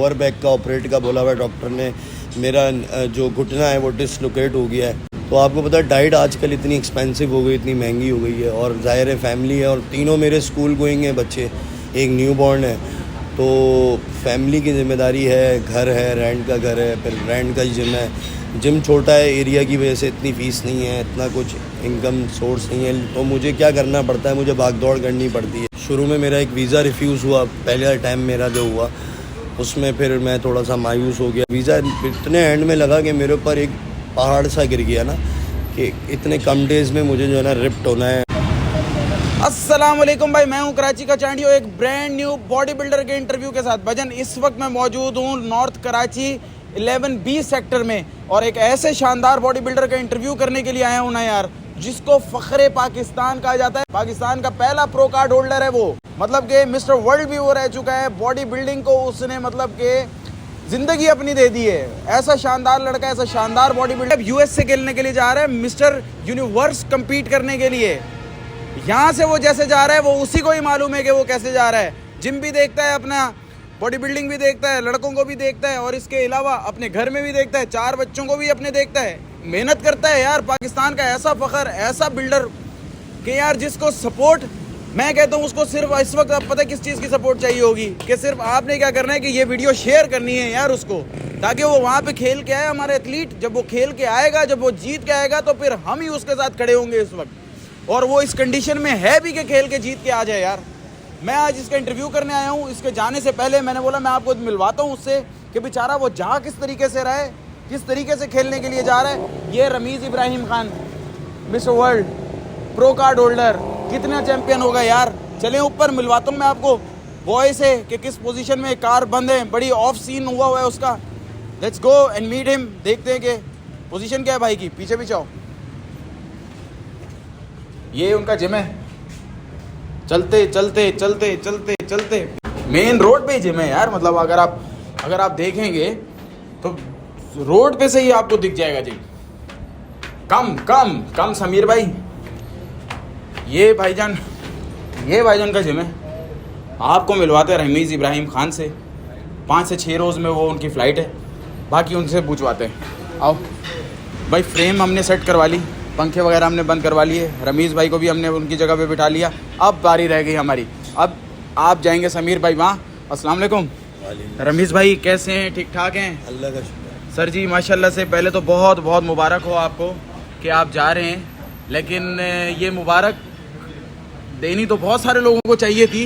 Lower back का operate का बोला हुआ है डॉक्टर ने। मेरा जो घुटना है वो डिसलोकेट हो गया है। तो आपको पता है डाइट आजकल इतनी एक्सपेंसिव हो गई, इतनी महंगी हो गई है, और ज़ाहिर है फैमिली है, और तीनों मेरे स्कूल गोइंग हैं बच्चे, एक न्यू बॉर्न है। तो फैमिली की ज़िम्मेदारी है, घर है, रेंट का घर है, फिर रेंट का जिम है। जिम छोटा है, एरिया की वजह से इतनी फ़ीस नहीं है, इतना कुछ इनकम सोर्स नहीं है। तो मुझे क्या करना पड़ता है, मुझे भाग दौड़ करनी पड़ती है। शुरू में मेरा एक वीज़ा रिफ्यूज़ हुआ, पहला टाइम मेरा जो हुआ उसमें फिर मैं थोड़ा सा मायूस हो गया। वीज़ा इतने एंड में लगा कि मेरे ऊपर एक पहाड़ सा गिर गया ना, कि इतने कम डेज़ में मुझे जो है ना रिप्ट होना है। अस्सलाम वालेकुम भाई, मैं हूं कराची का चांडियो, एक ब्रांड न्यू बॉडी बिल्डर के इंटरव्यू के साथ। भजन इस वक्त मैं मौजूद हूं नॉर्थ कराची 11B सेक्टर में, और एक ऐसे शानदार बॉडी बिल्डर का इंटरव्यू करने के लिए आया हूं ना यार, जिसको फ़ख्रे पाकिस्तान कहा जाता है। पाकिस्तान का पहला प्रो कार्ड होल्डर है वो, मतलब कि मिस्टर वर्ल्ड भी वो रह चुका है। बॉडी बिल्डिंग को उसने मतलब कि ज़िंदगी अपनी दे दी है। ऐसा शानदार लड़का, ऐसा शानदार बॉडी बिल्डर US से खेलने के लिए जा रहा है, मिस्टर यूनिवर्स कम्पीट करने के लिए। यहाँ से वो जैसे जा रहा है वो उसी को ही मालूम है कि वो कैसे जा रहा है। जिम भी देखता है अपना, बॉडी बिल्डिंग भी देखता है, लड़कों को भी देखता है, और इसके अलावा अपने घर में भी देखता है, 4 बच्चों को भी अपने देखता है। मेहनत करता है यार। पाकिस्तान का ऐसा फ़ख्र, ऐसा बिल्डर कि यार जिसको सपोर्ट, मैं कहता हूँ उसको सिर्फ इस वक्त आप पता किस चीज़ की सपोर्ट चाहिए होगी, कि सिर्फ आपने क्या करना है कि ये वीडियो शेयर करनी है यार उसको, ताकि वो वहाँ पे खेल के आए। हमारे एथलीट जब वो खेल के आएगा, जब वो जीत के आएगा, तो फिर हम ही उसके साथ खड़े होंगे इस वक्त। और वो इस कंडीशन में है भी कि खेल के जीत के आ जाए यार। मैं आज इसका इंटरव्यू करने आया हूँ। इसके जाने से पहले मैंने बोला मैं आपको मिलवाता हूँ उससे, कि बेचारा वो जा किस तरीके से रहा है, किस तरीके से खेलने के लिए जा रहा है। ये Rameez Ibrahim Khan, mister world, pro card holder, कितना चैंपियन होगा यार। चलें ऊपर, मिलवाता हूँ मैं आपको बॉय से कि किस पोजीशन में कार बंद है, बड़ी ऑफ सीन हुआ है उसका। Let's go and meet him. देखते हैं कि पोजीशन क्या है भाई की। पीछे पीछे आओ, ये उनका जिम है। चलते चलते चलते चलते चलते मेन रोड पे ही जिम है यार। मतलब अगर आप देखेंगे तो रोड पे से ही आपको दिख जाएगा जिम। कम कम कम समीर भाई, ये भाईजान का जिम है। आपको मिलवाते हैं रमीज़ इब्राहिम खान से। 5 से 6 रोज़ में वो उनकी फ़्लाइट है, बाकी उनसे पूछवाते हैं। आओ भाई, फ्रेम हमने सेट करवा ली, पंखे वगैरह हमने बंद करवा लिए, रमीज़ भाई को भी हमने उनकी जगह पे बिठा लिया। अब बारी रह गई हमारी, अब आप जाएंगे समीर भाई वहाँ। अस्सलाम वालेकुम। रमीज़ भाई कैसे हैं? ठीक ठाक हैं? अल्लाह का शुक्र। सर जी माशाल्लाह से पहले तो बहुत बहुत मुबारक हो आपको कि आप जा रहे हैं, लेकिन ये मुबारक देनी तो बहुत सारे लोगों को चाहिए थी,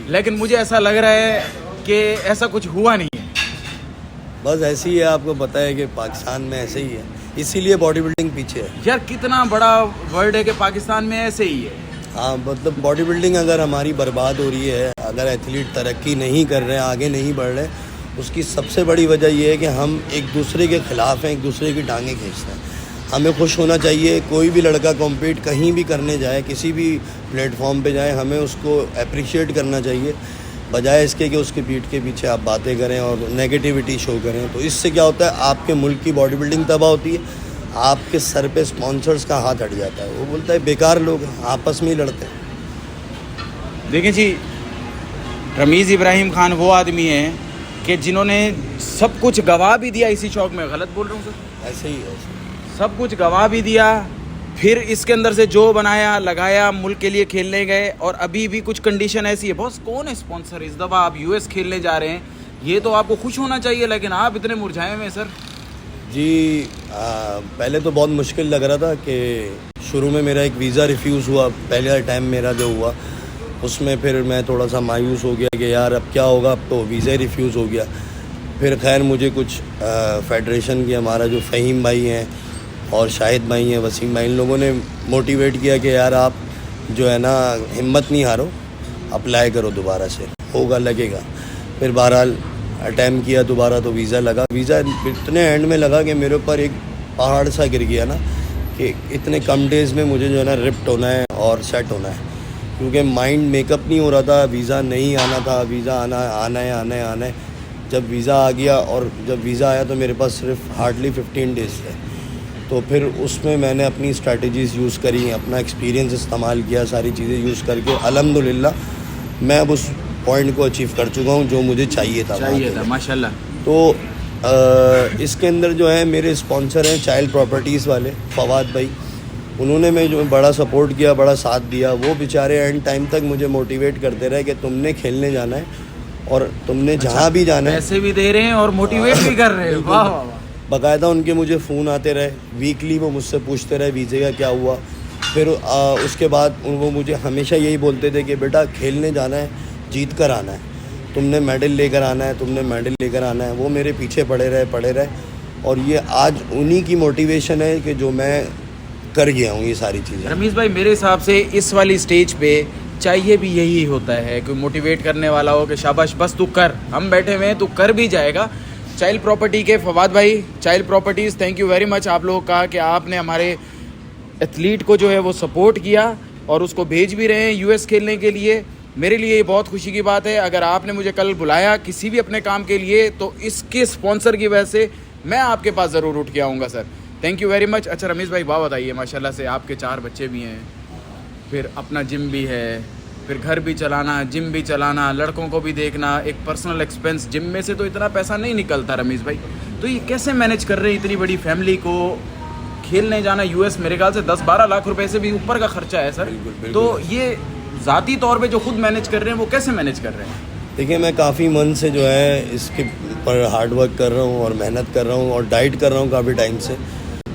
लेकिन मुझे ऐसा लग रहा है कि ऐसा कुछ हुआ नहीं है। बस ऐसे ही है, आपको पता है कि पाकिस्तान में ऐसे ही है, इसीलिए बॉडी बिल्डिंग पीछे है यार। कितना बड़ा वर्ल्ड है कि पाकिस्तान में ऐसे ही है। हाँ, मतलब बॉडी बिल्डिंग अगर हमारी बर्बाद हो रही है, अगर एथलीट तरक्की नहीं कर रहे हैं, आगे नहीं बढ़ रहे, उसकी सबसे बड़ी वजह यह है कि हम एक दूसरे के ख़िलाफ़ हैं, एक दूसरे की टांगें खींचते हैं। हमें खुश होना चाहिए। कोई भी लड़का कॉम्पीट कहीं भी करने जाए, किसी भी प्लेटफॉर्म पे जाए, हमें उसको अप्रिशिएट करना चाहिए, बजाय इसके कि उसके पीठ के पीछे आप बातें करें और नेगेटिविटी शो करें। तो इससे क्या होता है, आपके मुल्क की बॉडी बिल्डिंग तबाह होती है, आपके सर पे स्पॉन्सर्स का हाथ हट जाता है। वो बोलता है बेकार लोग हैं, आपस में ही लड़ते हैं। देखिए जी, रमीज़ इब्राहिम खान वो आदमी है कि जिन्होंने सब कुछ गवा भी दिया इसी चौक में। गलत बोल रहा हूँ सर? ऐसे ही है, सब कुछ गवा भी दिया, फिर इसके अंदर से जो बनाया लगाया, मुल्क के लिए खेलने गए, और अभी भी कुछ कंडीशन ऐसी है। बॉस कौन है स्पॉन्सर? इस दफ़ा आप US खेलने जा रहे हैं, ये तो आपको खुश होना चाहिए, लेकिन आप इतने मुरझाए हुए हैं सर। जी पहले तो बहुत मुश्किल लग रहा था कि शुरू में मेरा एक वीज़ा रिफ्यूज़ हुआ, पहला टाइम मेरा जो हुआ उसमें फिर मैं थोड़ा सा मायूस हो गया कि यार अब क्या होगा, अब तो वीज़ा ही रिफ्यूज़ हो गया। फिर खैर मुझे कुछ फेडरेशन की, हमारा जो फ़हीम भाई हैं और शाहिद भाई हैं, वसीम भाई, इन लोगों ने मोटिवेट किया कि यार आप जो है ना हिम्मत नहीं हारो, अप्लाई करो दोबारा से, होगा लगेगा। फिर बहरहाल अटैम्प्ट किया दोबारा, तो वीज़ा लगा। वीज़ा इतने एंड में लगा कि मेरे ऊपर एक पहाड़ सा गिर गया ना, कि इतने कम डेज़ में मुझे जो है ना रिप्ट होना है और सेट होना है, क्योंकि माइंड मेकअप नहीं हो रहा था। वीज़ा नहीं आना था, वीज़ा आना है। जब वीज़ा आ गया, और जब वीज़ा आया तो मेरे पास सिर्फ हार्डली 15 डेज़ थे। तो फिर उसमें मैंने अपनी स्ट्रैटेजीज़ यूज़ करी, अपना एक्सपीरियंस इस्तेमाल किया, सारी चीज़ें यूज़ करके अल्हम्दुलिल्लाह मैं अब उस पॉइंट को अचीव कर चुका हूँ जो मुझे चाहिए था माशाल्लाह। तो इसके अंदर जो है मेरे स्पॉन्सर हैं चाइल्ड प्रॉपर्टीज़ वाले फवाद भाई, उन्होंने मैं जो बड़ा सपोर्ट किया, बड़ा साथ दिया। वो बेचारे एंड टाइम तक मुझे मोटिवेट करते रहे कि तुमने खेलने जाना है और तुमने जहाँ भी जाना है। पैसे भी दे रहे हैं और मोटिवेट भी कर रहे हैं। वाह वाह। बाकायदा उनके मुझे फ़ोन आते रहे, वीकली वो मुझसे पूछते रहे वीज़े का क्या हुआ। फिर उसके बाद वो मुझे हमेशा यही बोलते थे कि बेटा खेलने जाना है, जीत कर आना है, तुमने मेडल लेकर आना है, तुमने मेडल लेकर आना है। वो मेरे पीछे पड़े रहे और ये आज उन्हीं की मोटिवेशन है कि जो मैं कर गया हूँ ये सारी चीज़ें। रमीज़ भाई, मेरे हिसाब से इस वाली स्टेज पे चाहिए भी यही होता है, कोई मोटिवेट करने वाला हो कि शाबाश बस तू कर, हम बैठे हुए हैं, तू कर भी जाएगा। चाइल्ड प्रॉपर्टी के फवाद भाई, child properties, thank you very much आप लोगों का कि आपने हमारे एथलीट को जो है वो सपोर्ट किया और उसको भेज भी रहे हैं यूएस खेलने के लिए। मेरे लिए ये बहुत खुशी की बात है। अगर आपने मुझे कल बुलाया किसी भी अपने काम के लिए तो इसके स्पॉन्सर की वजह से मैं आपके पास ज़रूर उठ के आऊँगा sir. Thank you very much. अच्छा रमीज़ भाई, वाह बताइए, माशाल्लाह से आपके 4 बच्चे भी हैं, फिर अपना जिम भी है, फिर घर भी चलाना, जिम भी चलाना, लड़कों को भी देखना, एक पर्सनल एक्सपेंस, जिम में से तो इतना पैसा नहीं निकलता रमीज़ भाई। तो ये कैसे मैनेज कर रहे हैं इतनी बड़ी फैमिली को? खेलने जाना यूएस मेरे ख्याल से 10-12 लाख रुपए से भी ऊपर का खर्चा है सर। बिल्कुल। तो ये ज़ाती तौर पे जो खुद मैनेज कर रहे हैं वो कैसे मैनेज कर रहे हैं? देखिए, मैं काफ़ी मन से जो है इसके पर हार्ड वर्क कर रहा हूँ और मेहनत कर रहा हूँ और डाइट कर रहा हूँ काफ़ी टाइम से।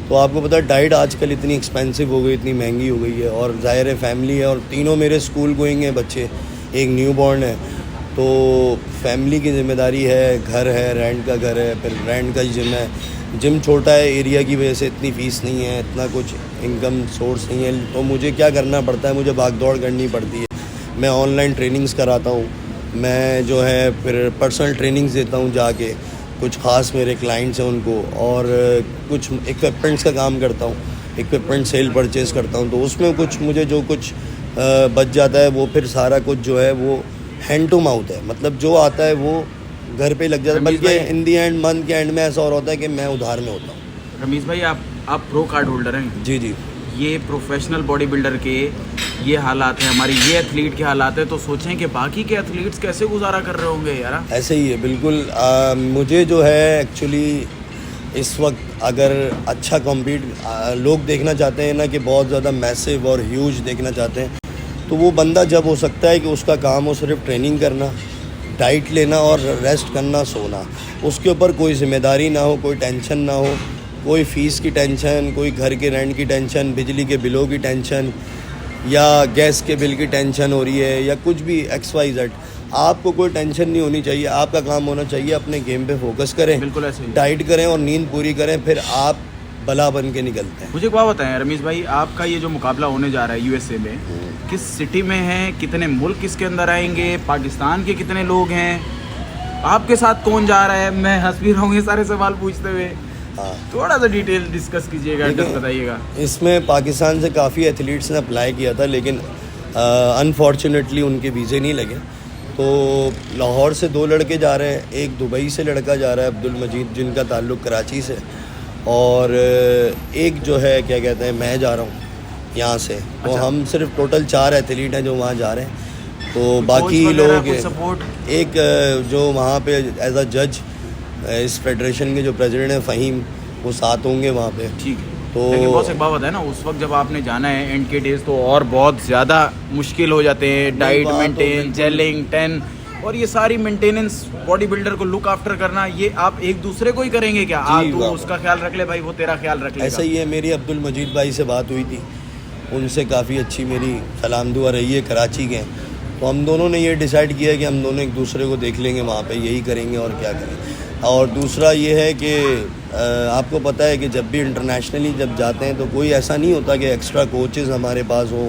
तो आपको पता है डाइट आजकल इतनी एक्सपेंसिव हो गई, इतनी महंगी हो गई है और ज़ाहिर है फैमिली है और तीनों मेरे स्कूल गोइंग हैं बच्चे, एक न्यू बॉर्न है। तो फैमिली की ज़िम्मेदारी है, घर है, रेंट का घर है, फिर रेंट का जिम है। जिम छोटा है, एरिया की वजह से इतनी फ़ीस नहीं है, इतना कुछ इनकम सोर्स नहीं है। तो मुझे क्या करना पड़ता है, मुझे भाग दौड़ करनी पड़ती है। मैं ऑनलाइन ट्रेनिंग्स कराता हूँ, मैं जो है फिर पर्सनल ट्रेनिंग्स देता हूँ जाके, कुछ ख़ास मेरे क्लाइंट्स हैं उनको, और कुछ इक्विपमेंट्स का काम करता हूँ, इक्विपमेंट सेल परचेज़ करता हूँ। तो उसमें कुछ मुझे जो कुछ बच जाता है वो फिर सारा कुछ जो है वो हैंड टू माउथ है, मतलब जो आता है वो घर पे लग जाता है। बल्कि इन दी एंड मंथ के एंड में ऐसा और होता है कि मैं उधार में होता हूँ। रमीज़ भाई, आप प्रो कार्ड होल्डर हैं? जी जी। ये प्रोफेशनल बॉडी बिल्डर के ये हालात हैं, हमारी ये एथलीट के हालात है, तो सोचें कि बाकी के एथलीट्स कैसे गुजारा कर रहे होंगे यार। ऐसे ही है बिल्कुल। मुझे जो है एक्चुअली इस वक्त अगर अच्छा कॉम्पीट लोग देखना चाहते हैं ना कि बहुत ज़्यादा मैसिव और ह्यूज देखना चाहते हैं, तो वो बंदा जब हो सकता है कि उसका काम हो सिर्फ ट्रेनिंग करना, डाइट लेना और रेस्ट करना, सोना, उसके ऊपर कोई जिम्मेदारी ना हो, कोई टेंशन ना हो, कोई फ़ीस की टेंशन, कोई घर के रेंट की टेंशन, बिजली के बिलों की टेंशन या गैस के बिल की टेंशन हो रही है या कुछ भी XYZ, आपको कोई टेंशन नहीं होनी चाहिए। आपका काम होना चाहिए अपने गेम पे फोकस करें, बिल्कुल ऐसे, डाइट करें और नींद पूरी करें, फिर आप बला बन के निकलते हैं। मुझे एक बात बताएं रमीज़ भाई, आपका ये जो मुकाबला होने जा रहा है यूएसए में, किस सिटी में है, कितने मुल्क इसके अंदर आएंगे, पाकिस्तान के कितने लोग हैं, आपके साथ कौन जा रहा है? मैं हंस भी रहा हूँ ये सारे सवाल पूछते हुए। हाँ, थोड़ा सा डिटेल डिस्कस कीजिएगा, एड्रेस बताइएगा। इसमें पाकिस्तान से काफ़ी एथलीट्स ने अप्लाई किया था, लेकिन अनफॉर्चुनेटली उनके वीज़े नहीं लगे। तो लाहौर से 2 लड़के जा रहे हैं, एक दुबई से लड़का जा रहा है अब्दुल मजीद, जिनका ताल्लुक़ कराची से, और एक जो है क्या कहते हैं मैं जा रहा हूँ यहाँ से। तो हम सिर्फ टोटल 4 एथलीट हैं जो वहाँ जा रहे हैं। तो बाकी लोग, एक जो वहाँ पे एज अ जज इस फेडरेशन के जो प्रेसिडेंट हैं फ़हीम, वो साथ होंगे वहाँ पे। ठीक है। तो लेकिन बहुत एक बात बताए ना, उस वक्त जब आपने जाना है एंड के डेज तो और बहुत ज़्यादा मुश्किल हो जाते हैं, डाइट मेंटेन, जेलिंग, टेन और ये सारी मेंटेनेंस, बॉडी बिल्डर को लुक आफ्टर करना, ये आप एक दूसरे को ही करेंगे क्या? तू उसका ख्याल रख ले भाई, वो तेरा ख्याल रख ले। ऐसा ही है। मेरी अब्दुल मजीद भाई से बात हुई थी, उनसे काफ़ी अच्छी मेरी सलाम दुआ रही है, कराची के। तो हम दोनों ने ये डिसाइड किया कि हम दोनों एक दूसरे को देख लेंगे वहाँ पे, यही करेंगे और क्या करें। और दूसरा ये है कि आपको पता है कि जब भी इंटरनेशनली जब जाते हैं तो कोई ऐसा नहीं होता कि एक्स्ट्रा कोचेस हमारे पास हो,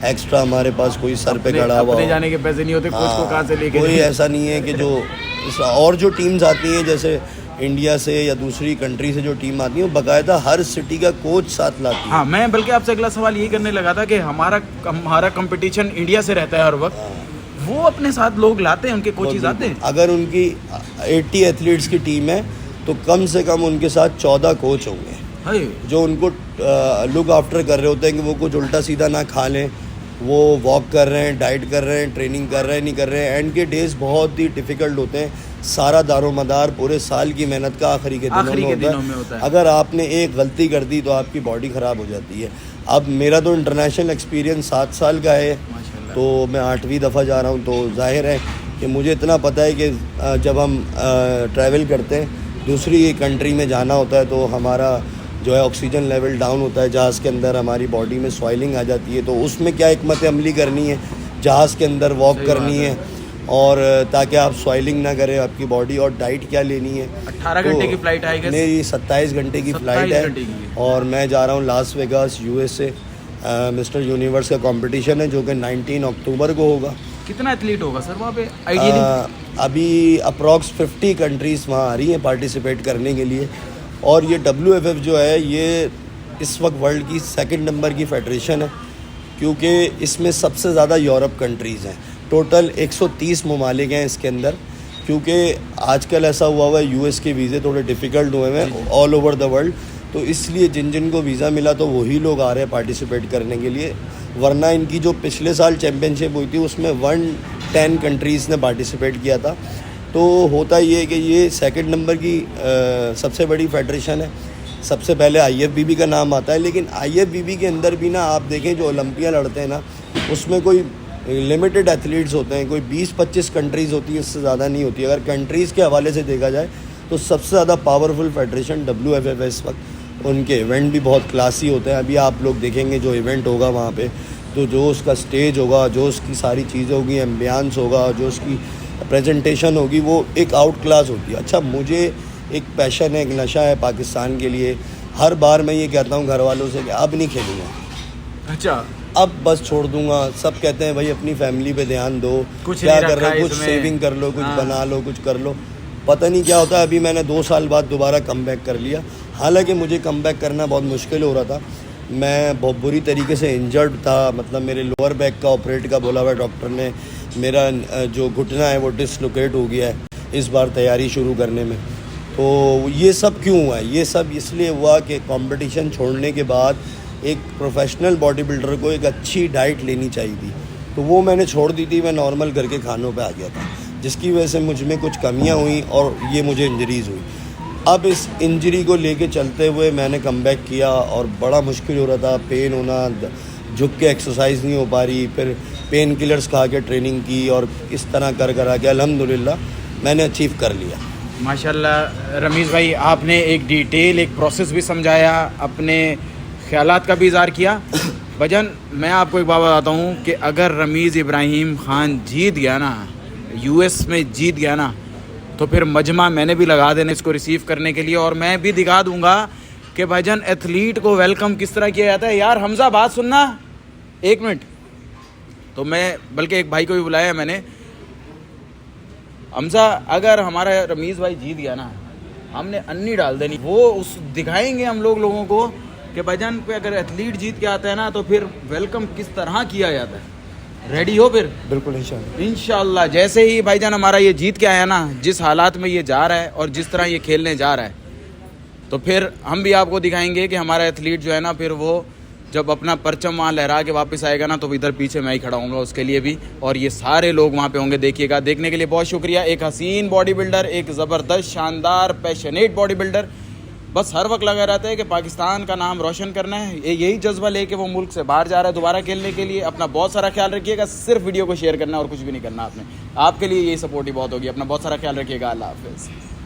एक्स्ट्रा हमारे पास कोई सर पे खड़ा हुआ हो। जाने के पैसे नहीं होते, कोच को कहाँ से लेके? कोई ऐसा नहीं है कि जो और जो टीम्स आती हैं जैसे इंडिया से या दूसरी कंट्री से जो टीम आती है, वो बाकायदा हर सिटी का कोच साथ लाती है। हाँ, मैं बल्कि आपसे अगला सवाल यही करने लगा था कि हमारा कंपटीशन इंडिया से रहता है हर वक्त। हाँ। वो अपने साथ लोग लाते हैं, उनके कोचेस आते हैं। अगर उनकी 80 एथलीट्स की टीम है तो कम से कम उनके साथ 14 कोच होंगे जो उनको लुक आफ्टर कर रहे होते हैं कि वो कुछ उल्टा सीधा ना खा लें, वो वॉक कर रहे हैं, डाइट कर रहे हैं, ट्रेनिंग कर रहे हैं, नहीं कर रहे हैं। एंड के डेज बहुत ही डिफ़िकल्ट होते हैं। सारा दारोमदार पूरे साल की मेहनत का आखिरी के दिनों में होता है। अगर आपने एक गलती कर दी तो आपकी बॉडी ख़राब हो जाती है। अब मेरा तो इंटरनेशनल एक्सपीरियंस 7 साल का है, तो मैं 8वीं दफ़ा जा रहा हूँ। तो जाहिर है कि मुझे इतना पता है कि जब हम ट्रैवल करते हैं, दूसरी कंट्री में जाना होता है, तो हमारा जो है ऑक्सीजन लेवल डाउन होता है जहाज़ के अंदर, हमारी बॉडी में स्वेलिंग आ जाती है। तो उसमें क्या हिकमत अमली करनी है, जहाज़ के अंदर वॉक करनी है और ताकि आप स्वेलिंग ना करें आपकी बॉडी। और डाइट क्या लेनी है, 18 घंटे की फ़्लाइट है? नहीं, 27 घंटे की फ़्लाइट है। और मैं जा रहा हूँ Las Vegas, USA। Mister universe का कंपटीशन है जो कि 19 अक्टूबर को होगा। कितना एथलीट होगा सर वहाँ पे आइडियली? अभी अप्रॉक्स 50 कंट्रीज़ वहाँ आ रही हैं पार्टिसिपेट करने के लिए। और ये WFF जो है ये इस वक्त वर्ल्ड की 2nd नंबर की फेडरेशन है, क्योंकि इसमें सबसे ज़्यादा यूरोप कंट्रीज़ हैं। टोटल 130 ममालिक हैं इसके अंदर, क्योंकि आजकल ऐसा हुआ है US के वीज़े थोड़े डिफ़िकल्ट हुए हैं ऑल ओवर द वर्ल्ड। तो इसलिए जिन जिन को वीज़ा मिला तो वही लोग आ रहे हैं पार्टिसिपेट करने के लिए। वरना इनकी जो पिछले साल चैम्पियनशिप हुई थी उसमें 110 कंट्रीज़ ने पार्टिसिपेट किया था। तो होता ये है कि ये 2nd नंबर की सबसे बड़ी फेडरेशन है। सबसे पहले IFBB का नाम आता है, लेकिन IFBB के अंदर भी ना आप देखें जो ओलंपिया लड़ते हैं ना, उसमें कोई लिमिटेड एथलीट्स होते हैं, कोई 20-25 कंट्रीज़ होती है, इससे ज़्यादा नहीं होती। अगर कंट्रीज़ के हवाले से देखा जाए तो सबसे ज़्यादा पावरफुल फेडरेशन WFF है इस वक्त। उनके इवेंट भी बहुत क्लासी होते हैं। अभी आप लोग देखेंगे जो इवेंट होगा वहाँ पे, तो जो उसका स्टेज होगा, जो उसकी सारी चीज़ें होगी, एम्बियंस होगा, जो उसकी प्रेजेंटेशन होगी, वो एक आउट क्लास होती है। अच्छा, मुझे एक पैशन है, एक नशा है पाकिस्तान के लिए। हर बार मैं ये कहता हूँ घर वालों से कि अब नहीं खेलूँगा। अच्छा, अब बस छोड़ दूंगा। सब कहते हैं भाई अपनी फैमिली पे ध्यान दो, कुछ क्या कर रहे हो, कुछ सेविंग कर लो, कुछ बना लो, कुछ कर लो। पता नहीं क्या होता है। अभी मैंने 2 साल बाद दोबारा कमबैक कर लिया। हालांकि मुझे कमबैक करना बहुत मुश्किल हो रहा था। मैं बहुत बुरी तरीके से इंजर्ड था, मतलब मेरे लोअर बैक का ऑपरेट का बोला हुआ डॉक्टर ने। मेरा जो घुटना है वो डिसलोकेट हो गया है इस बार तैयारी शुरू करने में। तो ये सब क्यों हुआ है? ये सब इसलिए हुआ कि कंपटीशन छोड़ने के बाद एक प्रोफेशनल बॉडी बिल्डर को एक अच्छी डाइट लेनी चाहिए थी, तो वो मैंने छोड़ दी थी। मैं नॉर्मल करके खानों पे आ गया था, जिसकी वजह से मुझ में कुछ कमियां हुई और ये मुझे इंजरीज़ हुई। अब इस इंजरी को लेके चलते हुए मैंने कमबैक किया और बड़ा मुश्किल हो रहा था। पेन होना, झुक के एक्सरसाइज नहीं हो पा रही, फिर पेन किलर्स खा के ट्रेनिंग की और इस तरह कर कर आके अल्हम्दुलिल्लाह मैंने अचीव कर लिया। माशाल्लाह रमीज़ भाई, आपने एक डिटेल, एक प्रोसेस भी समझाया, अपने ख्यालात का भी इज़हार किया। भजन, मैं आपको एक बात बताता हूँ कि अगर रमीज़ इब्राहिम ख़ान जीत गया ना, US में जीत गया ना, तो फिर मजमा मैंने भी लगा देना इसको रिसीव करने के लिए। और मैं भी दिखा दूंगा कि भाईजान एथलीट को वेलकम किस तरह किया जाता है। यार हमज़ा, बात सुनना 1 मिनट। तो मैं बल्कि एक भाई को भी बुलाया मैंने। हमज़ा, अगर हमारा रमीज़ भाई जीत गया ना, हमने अन्नी डाल देनी। वो उस दिखाएंगे हम लोगों को कि भाईजान कोई अगर एथलीट जीत के आता है ना तो फिर वेलकम किस तरह किया जाता है। रेडी हो फिर? बिल्कुल इंशाल्लाह। जैसे ही भाईजान हमारा ये जीत के आया ना, जिस हालात में ये जा रहा है और जिस तरह ये खेलने जा रहा है, तो फिर हम भी आपको दिखाएंगे कि हमारा एथलीट जो है ना, फिर वो जब अपना परचम वहाँ लहरा के वापस आएगा ना, तो इधर पीछे मैं ही खड़ा हूँगा उसके लिए भी। और ये सारे लोग वहाँ पे होंगे, देखिएगा। देखने के लिए बहुत शुक्रिया। एक हसीन बॉडी बिल्डर, एक ज़बरदस्त शानदार पैशनेट बॉडी बिल्डर, बस हर वक्त लगा रहता है कि पाकिस्तान का नाम रोशन करना है। यही जज्बा लेके वो मुल्क से बाहर जा रहा है दोबारा खेलने के लिए। अपना बहुत सारा ख्याल रखिएगा। सिर्फ वीडियो को शेयर करना और कुछ भी नहीं करना आपने। आपके लिए यही सपोर्ट ही बहुत होगी। अपना बहुत सारा ख्याल रखिएगा। अल्लाह हाफ़िज़।